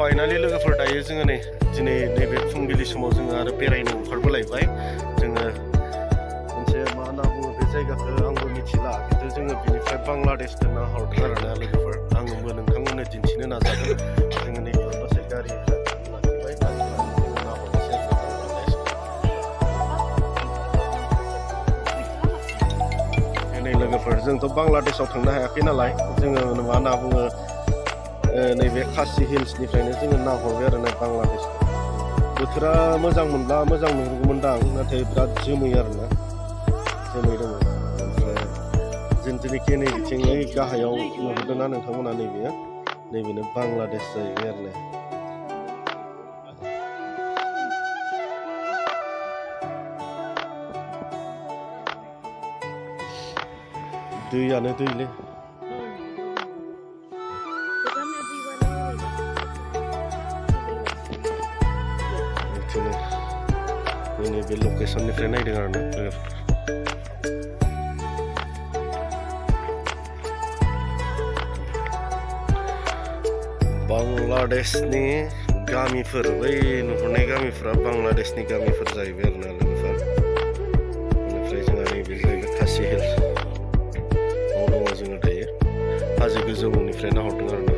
finally लोगोफोर दायो जोङो दिनै नैबे फुंबिलि समाव जोङो आरो बेरायनो ओंखारबोलायबाय जोङो मोनसे मा होनना बुङो बे जायगाखौ आंबो मिथिला खिन्थु जोङो बेनिफ्राय बांलादेशखौ नाहरदों आरोना लोगोफोर आंबो नोंथांमोननो दिन्थिनो नाजागोन जोङो नैबेयाव दसे गारि लाखिबाय जोङो नाहरनोसै आरो बांलादेशखौ नै लोगोफोर जोंथ' बांलादेशआव थांनो हायाखै नालाय जोङो मा होनना बुङो नैबे खासि हिल्सनिफ्रायनो जोङो नाहरबाय आरो ना बांलादेशखौ बोथोरा मोजां मोनब्ला मोजां नुहुरगौमोनदां नाथाय बिराद जोमै आरोना जोमै दङ ओमफ्राय जिथुनिखि नैबिथिं ओइ गाहायाव नुहुरदोंना नोंथांमोना नैबेनो बांलादेश जाहैबाय आरो ना दैयानो दैलै नैबे लकेसननिफ्राय नायदों आरोना बांलादेशनि गामिफोर बै नुहुरनाय गामिफोरा बांलादेशनि गामिफोर जाहैबाय आरोना लोगोफोर बेनिफ्राय जोंहा नैबे जाहैबाय खासि हिल्स दङ जोङो दायो हाजो गोजौनिफ्राय नाहरदों आरोना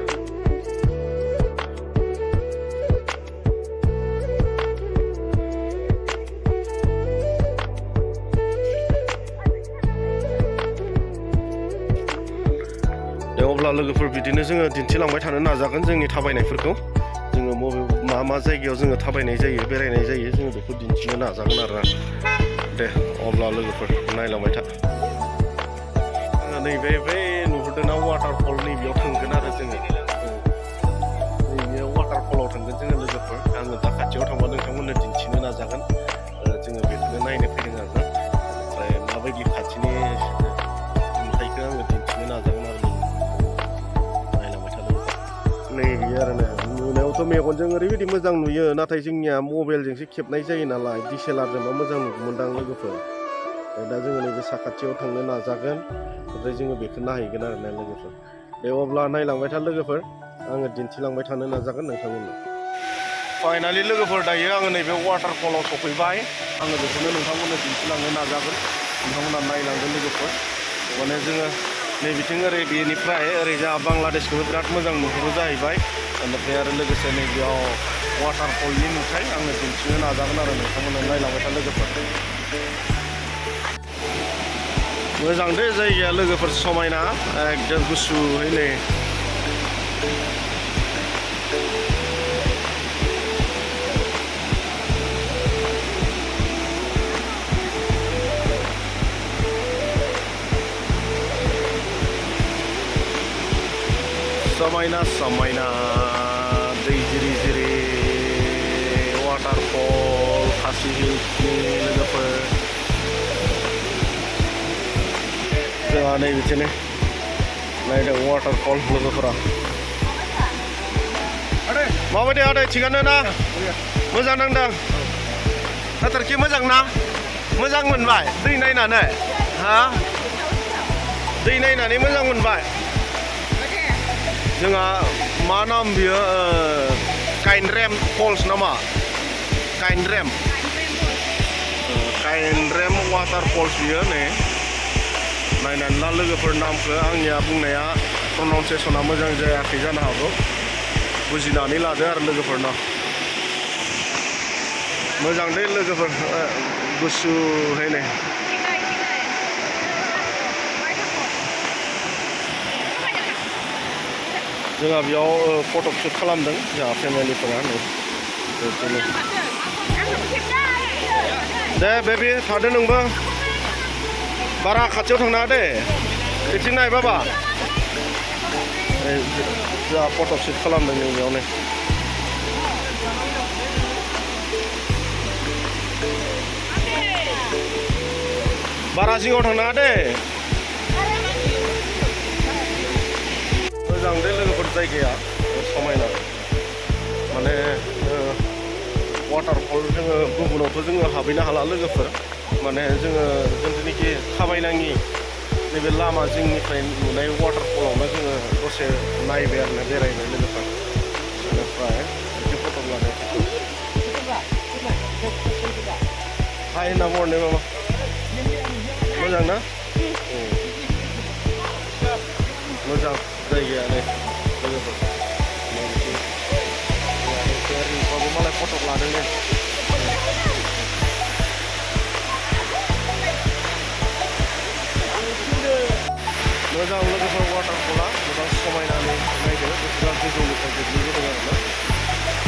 अब्ला लोगोफोर बिदिनो जोङो दिन्थिलांबाय थानो नाजागोन जोंनि थाबायनायफोरखौ जोङो मा जायगायाव जोङो थाबायनाय जायो बेरायनाय जायो जोङो बेखौ दिन्थिनो नाजागोन आरोना दे अब्ला लोगोफोर नायलांबाय था जोङो नैबे बै नुहुरदोंना वाटारफल नैबेयाव थांगोन आरो जोङो नैबेयाव वाटारफलाव थांगोन जोङो लोगोफोर आङो दा खाथियाव थांबा नोंथांमोननो दिन्थिनो नाजागोन जोङो बेखौनो नायनो फैदों आरोना ओमफ्राय माबायदि खाथिनि नुथायखौ आङो दिन्थिनो नाजागोन आरो नैबे आरोना नुनायावथ' मेगनजों ओरैबायदि मोजां नुयो नाथाय जोंनिया मबाइलजोंसो खेबनाय जायो नालाय DSLRजोंबा मोजां नुगौमोनदां लोगोफोर दा जोङो नैबे साखाथियाव थांनो नाजागोन ओमफ्राय जोङो बेखौ नायहैगोन आरोना लोगोफोर दे अब्ला नायलांबाय था लोगोफोर आङो दिन्थिलांबाय थानो नाजागोन नोंथांमोननो फाइनालि लोगोफोर दायो आङो नैबे वाटारफलाव सफैबाय आङो बेखौनो नोंथांमोननो दिन्थिलांनो नाजागोन नोंथांमोना नायलांगोन लोगोफोर माने जोङो नैबिथिं ओरै बेनिफ्राय ओरै जोंहा बांलादेशखौबो बिराद मोजां नुहुरो जाहैबाय ओमफ्राय आरो लोगोसे नैबेयाव वाटारफलनि नुथाय आङो दिन्थिनो नाजागोन आरो नोंथांमोननो नायलांबाय था लोगोफोर मोजां दे जायगाया लोगोफोर समायना एकदम गुसुहै नै समायना समायना दै जिरि जिरि वाटारफल खासि हिल्सनि लोगोफोर जोंहा नै बिदिनो नायदों वाटारफल लोगोफोरा माबायदि आदै थिगानो ना मोजां नांदों हाथारखि मोजां ना मोजां मोनबाय दै नायनानै हा दै नायनानै मोजां मोनबाय जोंहा मा नाम बियो काइनरेम फल्स नामा काइनरेम वाटार फल्स बियो नै नायनानै ला लोगोफोर नामखौ आंनिया बुंनाया प्रनाउन्सियेसना मोजां जायाखै जानो हागौ बुजिनानै लादो आरो लोगोफोरनाव मोजां दे लोगोफोर गुसुहै नै जोंहा बेयाव फट' शुट खालामदों जोंहा फेमिलिफोरा नै दे बेबि थादो नोंबो बारा खाथियाव थांनाङा दे बिथिं नाय बाबा जोंहा फट' शुट खालामदों नै बेयावनो बारा जिङाव थांनाङा दे मोजां दे लोगोफोर जायगाया समायना माने वाटारफल जोङो गुबुनावथ' जोङो हाबहैनो हाला लोगोफोर माने जोङो जिथुनिखि थाबायनाङि नैबे लामा जिंनिफ्राय नुनाय वाटारफलावनो जोङो दसे नायबाय आरोना बेरायबाय लोगोफोर बेनिफ्राय होनना बुंहरनाय मामा मोजां ना मोजां जायगायानो लोगोफोर रिंकआबो मालाय फटक लादों दे मोजां लोगोफोर वाटारफला गोबां समायनानै नायदो बेसेबां गोजौनिफ्राय गोग्लैबोदों आरोना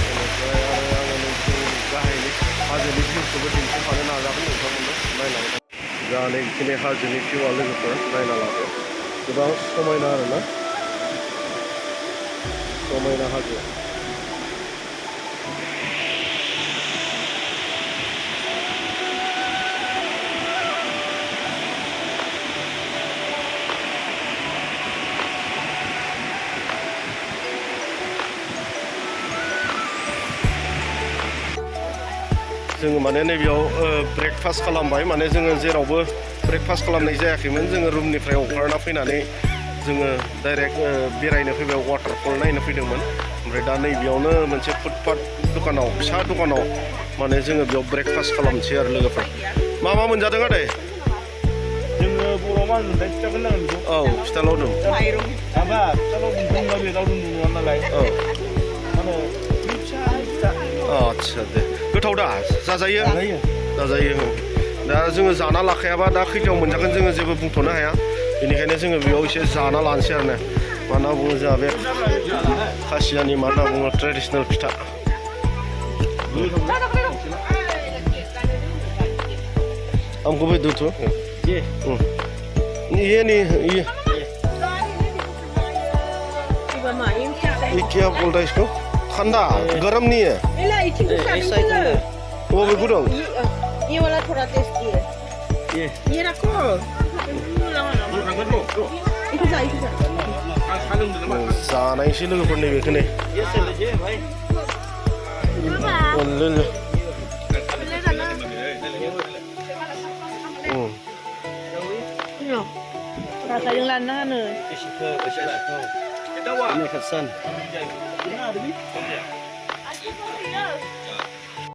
बेनिफ्राय आरो आङो नोंसोर गाहायनि हाजोनि भिउखौबो दिन्थिफानो नाजागोन नोंथांमोननो नायलांगोन जा नैखिनि हाजोनि भिउआ लोगोफोर नायना लादो गोबां समायना आरोना समायना हाजो जोङो माने नैबेयाव ब्रेकफास्ट खालामबाय माने जोङो जेरावबो ब्रेकफास्ट खालामनाय जायाखैमोन जोङो रुमनिफ्राय ओंखारना फैनानै जोङो डाइरेक्ट बेरायनो फैबाय वाटारफल नायनो फैदोंमोन ओमफ्राय दा नैबेयावनो मोनसे फुटपाथ दखानाव फिसा दखानाव माने जोङो बेयाव ब्रेकफास्ट खालामनोसै आरो लोगोफोर मा मोनजादों आदै जोङो बर'आव मा होनोमोनथाय फिथा गोननांगोन बेखौ औ फिथा लावदुम माबा फिथा लावदुम दंना बे लावदुम नङा नालाय औ मा होनो फिथा आदसा दे गोथाव दा जाजायो दा जोङो जाना लाखायाबा दा खैथायाव मोनजागोन जोङो जेबो बुंथ'नो हाया बेनिखायनो जोङो बेयाव एसे जाना लानोसै आरो ना मा होनना बुङो जोंहा बे खासियानि मा होनना बुङो ट्रेडिसनेल फिथा आंखौबो दोनथ' iya nih iya iki apa udah itu kanda garam nih ya oh begitu dong iya wala thora tasty है ये रखो itu जा जानाय एसे लोगोफोरनि बेखौनो rasa yang lana nih ini kesan